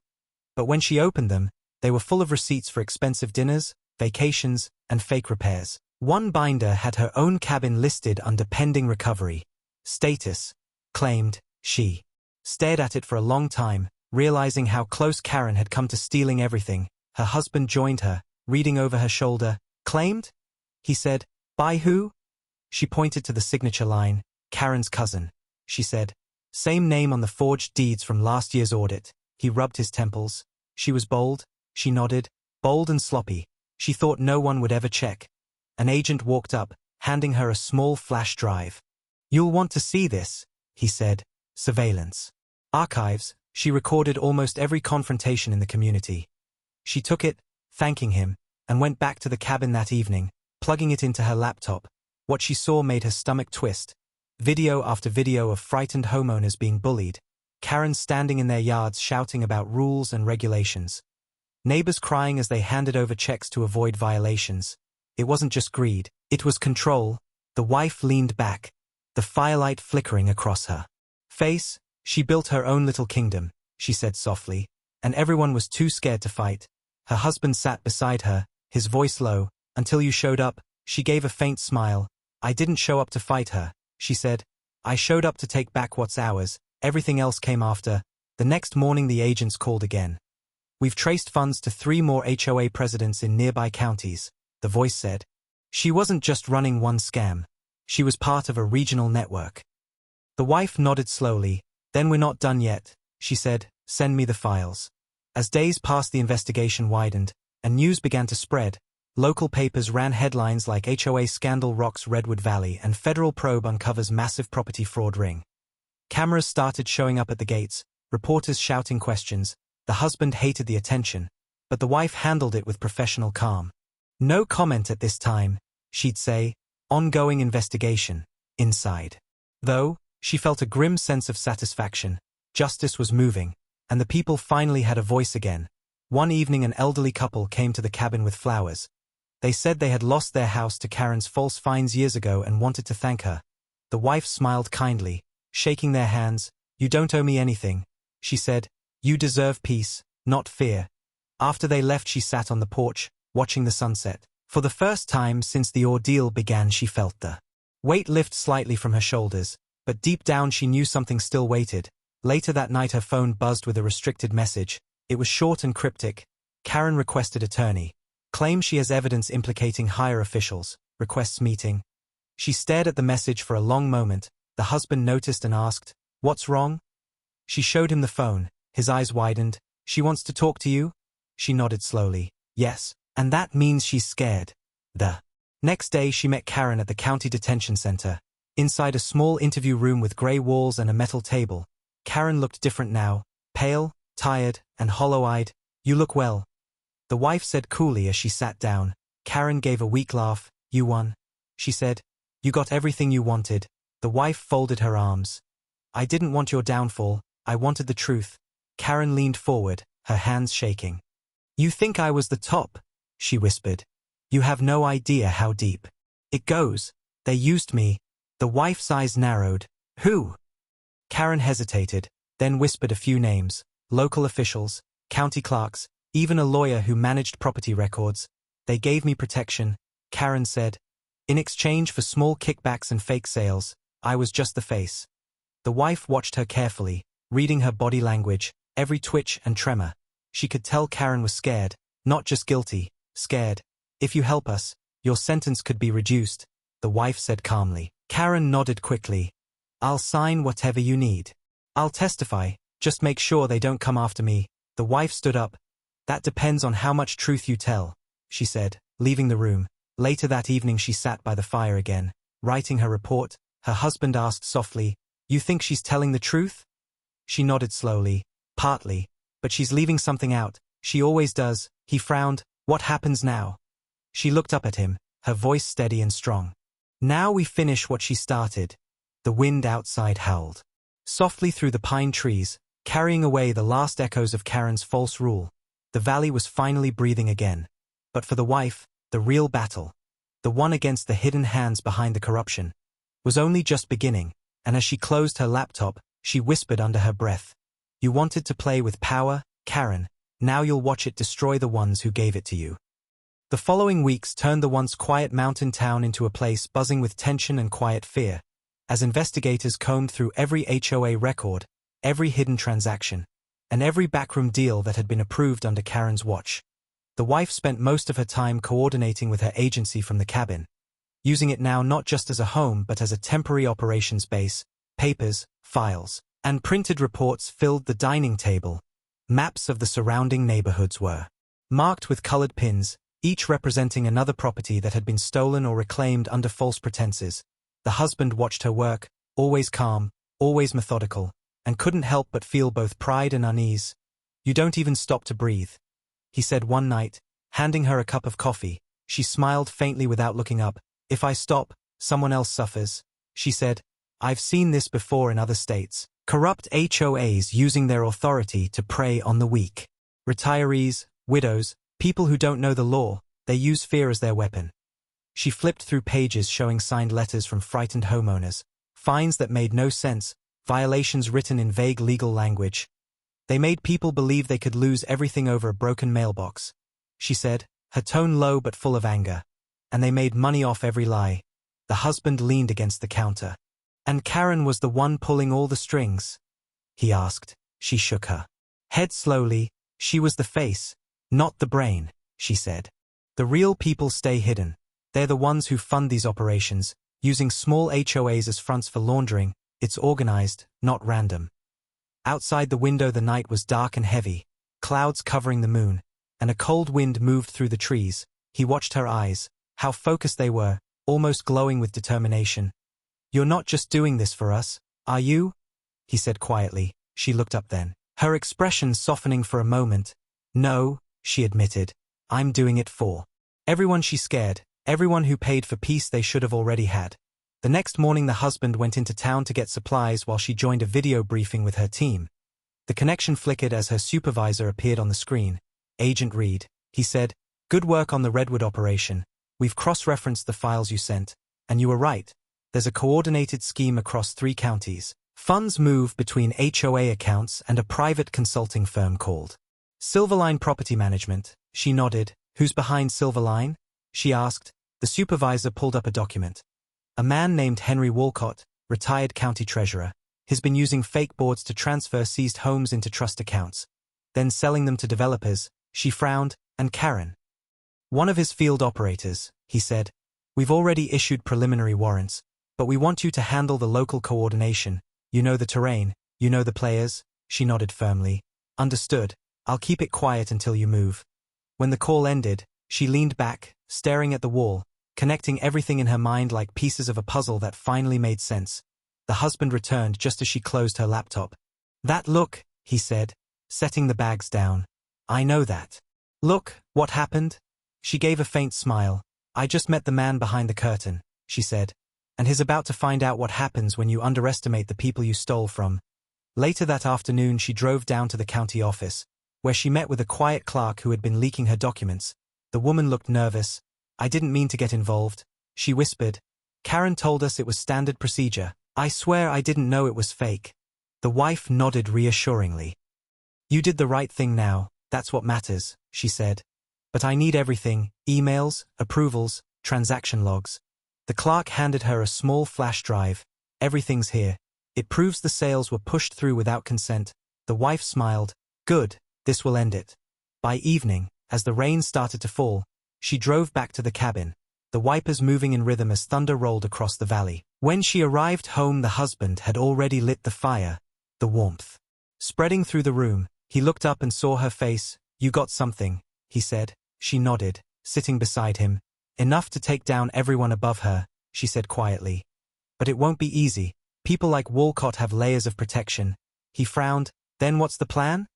Speaker 1: But when she opened them, they were full of receipts for expensive dinners, vacations, and fake repairs. One binder had her own cabin listed under pending recovery status, claimed. She stared at it for a long time, realizing how close Karen had come to stealing everything. Her husband joined her, reading over her shoulder. Claimed? He said. By who? She pointed to the signature line. Karen's cousin. She said. Same name on the forged deeds from last year's audit. He rubbed his temples. She was bold. She nodded. Bold and sloppy. She thought no one would ever check. An agent walked up, handing her a small flash drive. You'll want to see this, he said. Surveillance. Archives. She recorded almost every confrontation in the community. She took it, thanking him, and went back to the cabin that evening, plugging it into her laptop. What she saw made her stomach twist. Video after video of frightened homeowners being bullied. Karen standing in their yards shouting about rules and regulations. Neighbors crying as they handed over checks to avoid violations. It wasn't just greed, it was control. The wife leaned back, the firelight flickering across her face. She built her own little kingdom, she said softly, and everyone was too scared to fight. Her husband sat beside her, his voice low. Until you showed up. She gave a faint smile. I didn't show up to fight her, she said. I showed up to take back what's ours. Everything else came after. The next morning the agents called again. We've traced funds to 3 more HOA presidents in nearby counties, the voice said. She wasn't just running one scam. She was part of a regional network. The wife nodded slowly. Then we're not done yet, she said. Send me the files. As days passed the investigation widened, and news began to spread. Local papers ran headlines like HOA scandal rocks Redwood Valley and federal probe uncovers massive property fraud ring. Cameras started showing up at the gates, reporters shouting questions. The husband hated the attention, but the wife handled it with professional calm. No comment at this time, she'd say. Ongoing investigation. Inside. Though, she felt a grim sense of satisfaction. Justice was moving, and the people finally had a voice again. One evening an elderly couple came to the cabin with flowers. They said they had lost their house to Karen's false fines years ago and wanted to thank her. The wife smiled kindly, shaking their hands. You don't owe me anything, she said. You deserve peace, not fear. After they left she sat on the porch, watching the sunset. For the first time since the ordeal began she felt the weight lift slightly from her shoulders, but deep down she knew something still waited. Later that night her phone buzzed with a restricted message. It was short and cryptic. Karen requested attorney. Claims she has evidence implicating higher officials. Requests meeting. She stared at the message for a long moment. The husband noticed and asked, What's wrong? She showed him the phone. His eyes widened. She wants to talk to you? She nodded slowly. Yes, and that means she's scared. The next day she met Karen at the county detention center. Inside a small interview room with gray walls and a metal table. Karen looked different now. Pale, tired, and hollow-eyed. You look well. The wife said coolly as she sat down. Karen gave a weak laugh. You won, she said. You got everything you wanted. The wife folded her arms. I didn't want your downfall. I wanted the truth. Karen leaned forward, her hands shaking. You think I was the top, she whispered. You have no idea how deep it goes. They used me. The wife's eyes narrowed. Who? Karen hesitated, then whispered a few names. Local officials, county clerks, even a lawyer who managed property records. They gave me protection, Karen said. In exchange for small kickbacks and fake sales, I was just the face. The wife watched her carefully, reading her body language, every twitch and tremor. She could tell Karen was scared, not just guilty, scared. If you help us, your sentence could be reduced, the wife said calmly. Karen nodded quickly. I'll sign whatever you need. I'll testify, just make sure they don't come after me. The wife stood up. That depends on how much truth you tell, she said, leaving the room. Later that evening she sat by the fire again, writing her report. Her husband asked softly, You think she's telling the truth? She nodded slowly. Partly. But she's leaving something out. She always does. He frowned. What happens now? She looked up at him, her voice steady and strong. Now we finish what she started. The wind outside howled softly through the pine trees, carrying away the last echoes of Karen's false rule. The valley was finally breathing again. But for the wife, the real battle, the one against the hidden hands behind the corruption, was only just beginning, and as she closed her laptop, she whispered under her breath, "You wanted to play with power, Karen. Now you'll watch it destroy the ones who gave it to you." The following weeks turned the once quiet mountain town into a place buzzing with tension and quiet fear, as investigators combed through every HOA record, every hidden transaction, and every backroom deal that had been approved under Karen's watch. The wife spent most of her time coordinating with her agency from the cabin, using it now not just as a home but as a temporary operations base. Papers, files, and printed reports filled the dining table. Maps of the surrounding neighborhoods were marked with colored pins, each representing another property that had been stolen or reclaimed under false pretenses. The husband watched her work, always calm, always methodical, and couldn't help but feel both pride and unease. "You don't even stop to breathe," he said one night, handing her a cup of coffee. She smiled faintly without looking up. "If I stop, someone else suffers," she said. "I've seen this before in other states. Corrupt HOAs using their authority to prey on the weak. Retirees, widows, people who don't know the law, they use fear as their weapon." She flipped through pages showing signed letters from frightened homeowners, fines that made no sense, violations written in vague legal language. They made people believe they could lose everything over a broken mailbox, she said, her tone low but full of anger. And they made money off every lie. The husband leaned against the counter. "And Karen was the one pulling all the strings?" he asked. She shook her head slowly. "She was the face, not the brain," she said. "The real people stay hidden. They're the ones who fund these operations, using small HOAs as fronts for laundering. It's organized, not random." Outside the window the night was dark and heavy, clouds covering the moon, and a cold wind moved through the trees. He watched her eyes, how focused they were, almost glowing with determination. "You're not just doing this for us, are you?" he said quietly. She looked up then, her expression softening for a moment. "No," she admitted. "I'm doing it for everyone she scared, everyone who paid for peace they should have already had." The next morning the husband went into town to get supplies while she joined a video briefing with her team. The connection flickered as her supervisor appeared on the screen. "Agent Reed," he said, "good work on the Redwood operation. We've cross-referenced the files you sent, and you were right. There's a coordinated scheme across 3 counties. Funds move between HOA accounts and a private consulting firm called Silverline Property Management." She nodded. "Who's behind Silverline?" she asked. The supervisor pulled up a document. "A man named Henry Walcott, retired county treasurer, has been using fake boards to transfer seized homes into trust accounts, then selling them to developers." She frowned. "And Karen?" "One of his field operators," he said. "We've already issued preliminary warrants, but we want you to handle the local coordination. You know the terrain, you know the players." She nodded firmly. "Understood. I'll keep it quiet until you move." When the call ended, she leaned back, staring at the wall, connecting everything in her mind like pieces of a puzzle that finally made sense. The husband returned just as she closed her laptop. "That look," he said, setting the bags down. "I know that look. What happened?" She gave a faint smile. "I just met the man behind the curtain," she said, "and he's about to find out what happens when you underestimate the people you stole from." Later that afternoon she drove down to the county office, where she met with a quiet clerk who had been leaking her documents. The woman looked nervous. "I didn't mean to get involved," she whispered. "Karen told us it was standard procedure. I swear I didn't know it was fake." The wife nodded reassuringly. "You did the right thing now, that's what matters," she said. "But I need everything, emails, approvals, transaction logs." The clerk handed her a small flash drive. "Everything's here. It proves the sales were pushed through without consent." The wife smiled. "Good, this will end it." By evening, as the rain started to fall, she drove back to the cabin, the wipers moving in rhythm as thunder rolled across the valley. When she arrived home the husband had already lit the fire, the warmth spreading through the room. He looked up and saw her face. "You got something," he said. She nodded, sitting beside him. "Enough to take down everyone above her," she said quietly. "But it won't be easy. People like Walcott have layers of protection." He frowned. "Then what's the plan?"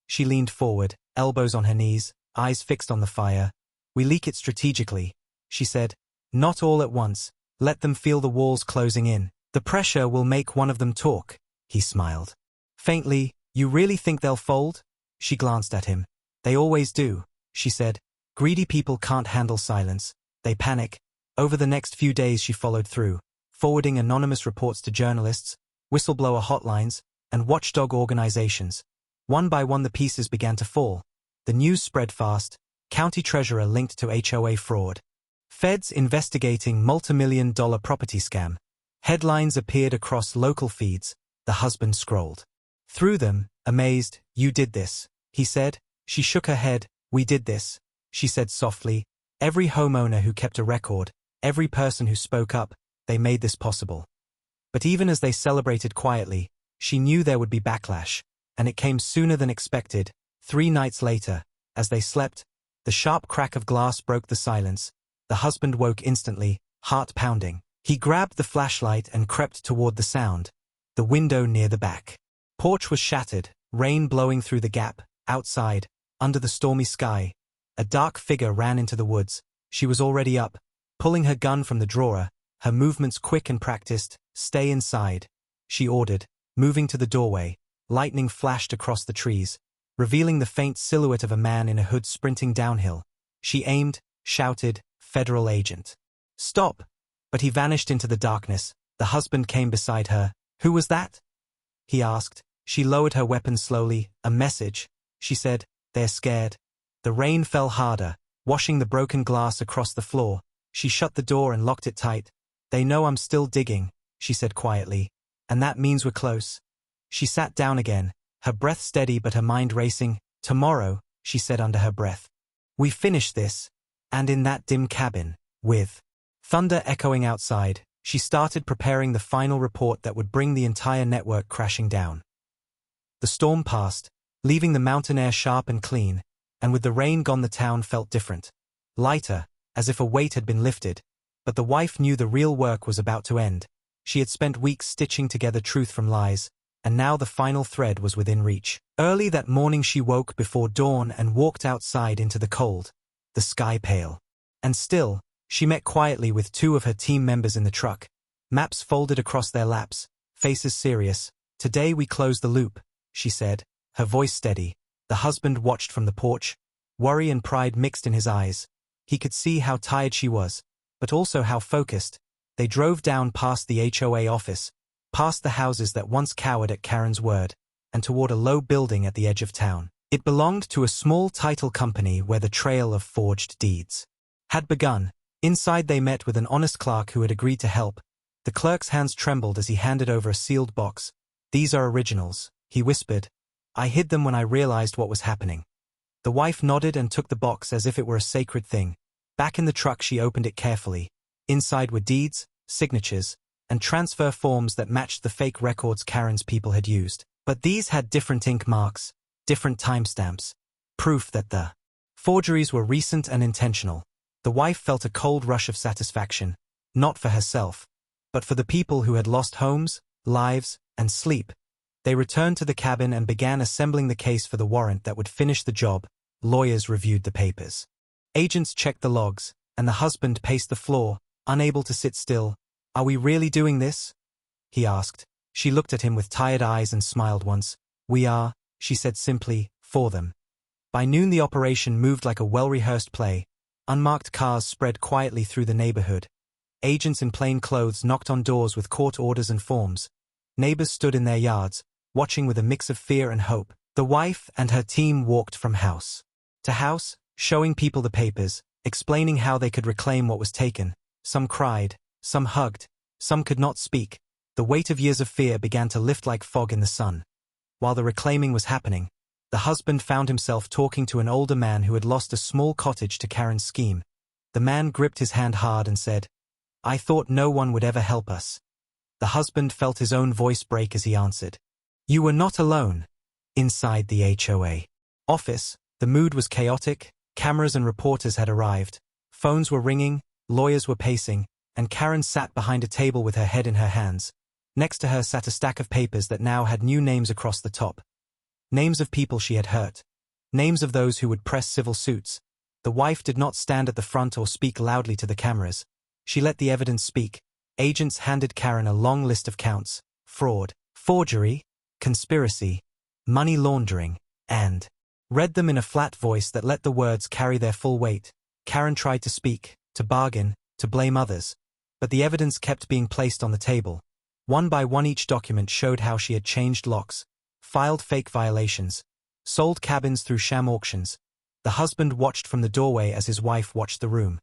Speaker 1: She leaned forward, elbows on her knees, eyes fixed on the fire. "We leak it strategically," she said. Not all at once. Let them feel the walls closing in. The pressure will make one of them talk, he smiled. Faintly, you really think they'll fold? She glanced at him. They always do, she said. Greedy people can't handle silence. They panic. Over the next few days she followed through, forwarding anonymous reports to journalists, whistleblower hotlines, and watchdog organizations. One by one the pieces began to fall. The news spread fast. County treasurer linked to HOA fraud. Feds investigating multi-million-dollar property scam. Headlines appeared across local feeds. The husband scrolled through them, amazed. You did this, he said. She shook her head. We did this, she said softly. Every homeowner who kept a record, every person who spoke up, they made this possible. But even as they celebrated quietly, she knew there would be backlash, and it came sooner than expected. 3 nights later, as they slept, the sharp crack of glass broke the silence. The husband woke instantly, heart pounding. He grabbed the flashlight and crept toward the sound. The window near the back porch was shattered, rain blowing through the gap. Outside, under the stormy sky, a dark figure ran into the woods. She was already up, pulling her gun from the drawer, her movements quick and practiced. Stay inside, she ordered, moving to the doorway. Lightning flashed across the trees, revealing the faint silhouette of a man in a hood sprinting downhill. She aimed, shouted, "Federal agent. Stop!" But he vanished into the darkness. The husband came beside her. Who was that? He asked. She lowered her weapon slowly. A message, she said. They're scared. The rain fell harder, washing the broken glass across the floor. She shut the door and locked it tight. They know I'm still digging, she said quietly. And that means we're close. She sat down again, her breath steady but her mind racing. Tomorrow, she said under her breath. We finish this. And in that dim cabin, with thunder echoing outside, she started preparing the final report that would bring the entire network crashing down. The storm passed, leaving the mountain air sharp and clean, and with the rain gone the town felt different. Lighter, as if a weight had been lifted. But the wife knew the real work was about to end. She had spent weeks stitching together truth from lies, and now the final thread was within reach. Early that morning she woke before dawn and walked outside into the cold, the sky pale. And still, she met quietly with 2 of her team members in the truck, maps folded across their laps, faces serious. Today we close the loop, she said, her voice steady. The husband watched from the porch, worry and pride mixed in his eyes. He could see how tired she was, but also how focused. They drove down past the HOA office, past the houses that once cowered at Karen's word, and toward a low building at the edge of town. It belonged to a small title company where the trail of forged deeds had begun. Inside they met with an honest clerk who had agreed to help. The clerk's hands trembled as he handed over a sealed box. These are originals, he whispered. I hid them when I realized what was happening. The wife nodded and took the box as if it were a sacred thing. Back in the truck she opened it carefully. Inside were deeds, signatures, and transfer forms that matched the fake records Karen's people had used. But these had different ink marks, different timestamps. Proof that the forgeries were recent and intentional. The wife felt a cold rush of satisfaction, not for herself, but for the people who had lost homes, lives, and sleep. They returned to the cabin and began assembling the case for the warrant that would finish the job. Lawyers reviewed the papers. Agents checked the logs, and the husband paced the floor, unable to sit still. Are we really doing this? He asked. She looked at him with tired eyes and smiled once. We are, she said simply, for them. By noon the operation moved like a well-rehearsed play. Unmarked cars spread quietly through the neighborhood. Agents in plain clothes knocked on doors with court orders and forms. Neighbors stood in their yards, watching with a mix of fear and hope. The wife and her team walked from house to house, showing people the papers, explaining how they could reclaim what was taken. Some cried, some hugged, some could not speak. The weight of years of fear began to lift like fog in the sun. While the reclaiming was happening, the husband found himself talking to an older man who had lost a small cottage to Karen's scheme. The man gripped his hand hard and said, I thought no one would ever help us. The husband felt his own voice break as he answered. You were not alone. Inside the HOA office, the mood was chaotic. Cameras and reporters had arrived. Phones were ringing, lawyers were pacing, and Karen sat behind a table with her head in her hands. Next to her sat a stack of papers that now had new names across the top. Names of people she had hurt. Names of those who would press civil suits. The wife did not stand at the front or speak loudly to the cameras. She let the evidence speak. Agents handed Karen a long list of counts: fraud, forgery, conspiracy, money laundering, and read them in a flat voice that let the words carry their full weight. Karen tried to speak, to bargain, to blame others, but the evidence kept being placed on the table. One by one each document showed how she had changed locks, filed fake violations, sold cabins through sham auctions. The husband watched from the doorway as his wife watched the room.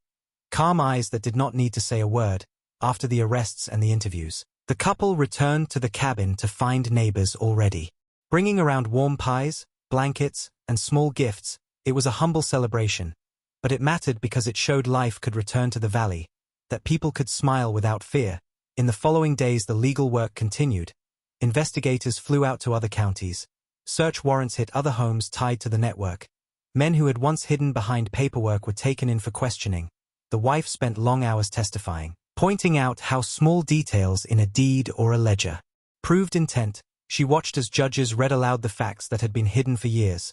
Speaker 1: Calm eyes that did not need to say a word. After the arrests and the interviews, the couple returned to the cabin to find neighbors already bringing around warm pies, blankets, and small gifts. It was a humble celebration, but it mattered because it showed life could return to the valley, that people could smile without fear. In the following days the legal work continued. Investigators flew out to other counties. Search warrants hit other homes tied to the network. Men who had once hidden behind paperwork were taken in for questioning. The wife spent long hours testifying, pointing out how small details in a deed or a ledger proved intent. She watched as judges read aloud the facts that had been hidden for years.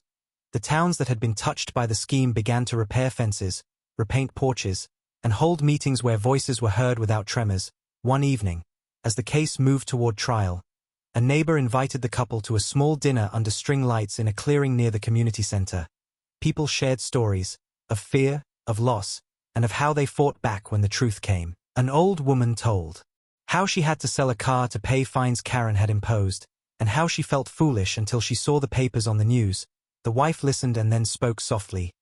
Speaker 1: The towns that had been touched by the scheme began to repair fences, repaint porches, and hold meetings where voices were heard without tremors. One evening, as the case moved toward trial, a neighbor invited the couple to a small dinner under string lights in a clearing near the community center. People shared stories of fear, of loss, and of how they fought back when the truth came. An old woman told how she had to sell a car to pay fines Karen had imposed, and how she felt foolish until she saw the papers on the news. The wife listened and then spoke softly.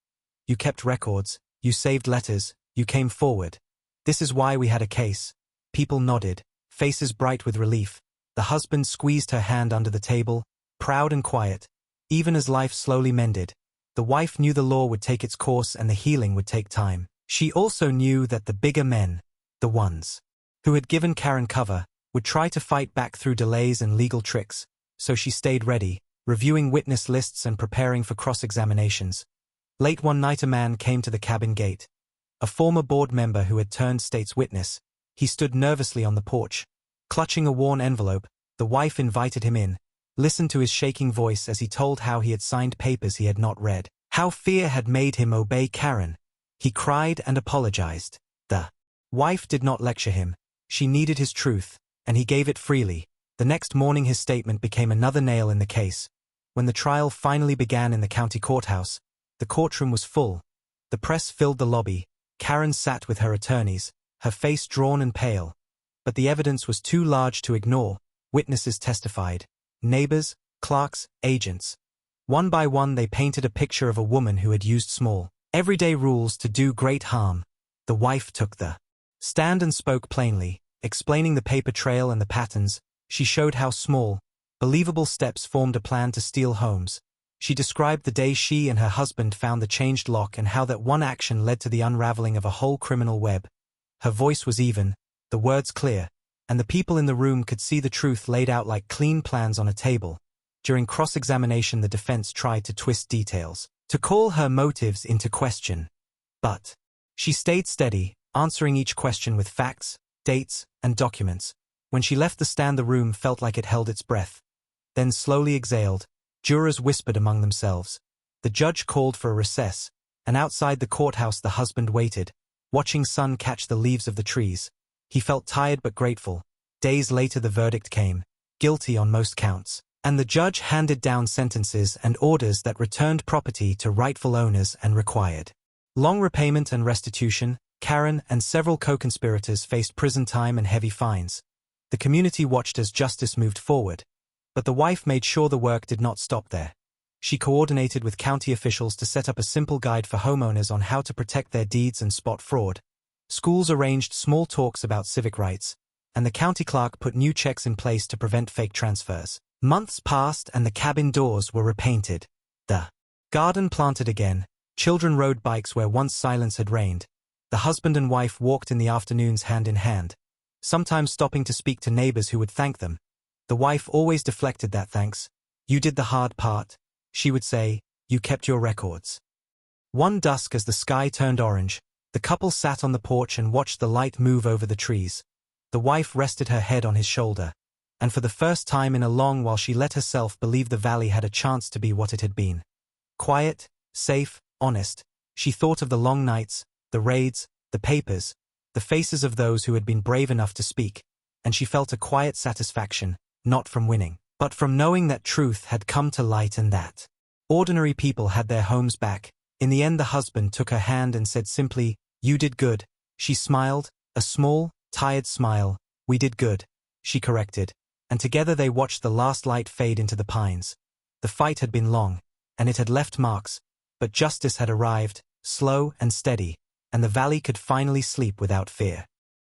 Speaker 1: "You kept records, you saved letters, you came forward. This is why we had a case." People nodded, faces bright with relief. The husband squeezed her hand under the table, proud and quiet. Even as life slowly mended, the wife knew the law would take its course and the healing would take time. She also knew that the bigger men, the ones who had given Karen cover, would try to fight back through delays and legal tricks, so she stayed ready, reviewing witness lists and preparing for cross-examinations. Late one night a man came to the cabin gate. A former board member who had turned state's witness. He stood nervously on the porch. Clutching a worn envelope, the wife invited him in, listened to his shaking voice as he told how he had signed papers he had not read, how fear had made him obey Karen. He cried and apologized. The wife did not lecture him. She needed his truth, and he gave it freely. The next morning his statement became another nail in the case. When the trial finally began in the county courthouse, the courtroom was full. The press filled the lobby. Karen sat with her attorneys, her face drawn and pale. But the evidence was too large to ignore. Witnesses testified. Neighbors, clerks, agents. One by one they painted a picture of a woman who had used small, everyday rules to do great harm. The wife took the stand and spoke plainly, explaining the paper trail and the patterns. She showed how small, believable steps formed a plan to steal homes. She described the day she and her husband found the changed lock and how that one action led to the unraveling of a whole criminal web. Her voice was even, the words clear, and the people in the room could see the truth laid out like clean plans on a table. During cross-examination the defense tried to twist details, to call her motives into question. But she stayed steady, answering each question with facts, dates, and documents. When she left the stand the room felt like it held its breath. Then slowly exhaled. Jurors whispered among themselves. The judge called for a recess, and outside the courthouse the husband waited, watching sun catch the leaves of the trees. He felt tired but grateful. Days later the verdict came, guilty on most counts, and the judge handed down sentences and orders that returned property to rightful owners and required long repayment and restitution. Karen and several co-conspirators faced prison time and heavy fines. The community watched as justice moved forward, but the wife made sure the work did not stop there. She coordinated with county officials to set up a simple guide for homeowners on how to protect their deeds and spot fraud. Schools arranged small talks about civic rights, and the county clerk put new checks in place to prevent fake transfers. Months passed and the cabin doors were repainted. The garden planted again. Children rode bikes where once silence had reigned. The husband and wife walked in the afternoons hand in hand, sometimes stopping to speak to neighbors who would thank them. The wife always deflected that thanks. "You did the hard part," she would say. "You kept your records." One dusk as the sky turned orange, the couple sat on the porch and watched the light move over the trees. The wife rested her head on his shoulder, and for the first time in a long while she let herself believe the valley had a chance to be what it had been. Quiet, safe, honest. She thought of the long nights, the raids, the papers, the faces of those who had been brave enough to speak, and she felt a quiet satisfaction, not from winning, but from knowing that truth had come to light and that ordinary people had their homes back. In the end, the husband took her hand and said simply, "You did good." She smiled, a small, tired smile. "We did good," she corrected, and together they watched the last light fade into the pines. The fight had been long, and it had left marks, but justice had arrived, slow and steady, and the valley could finally sleep without fear.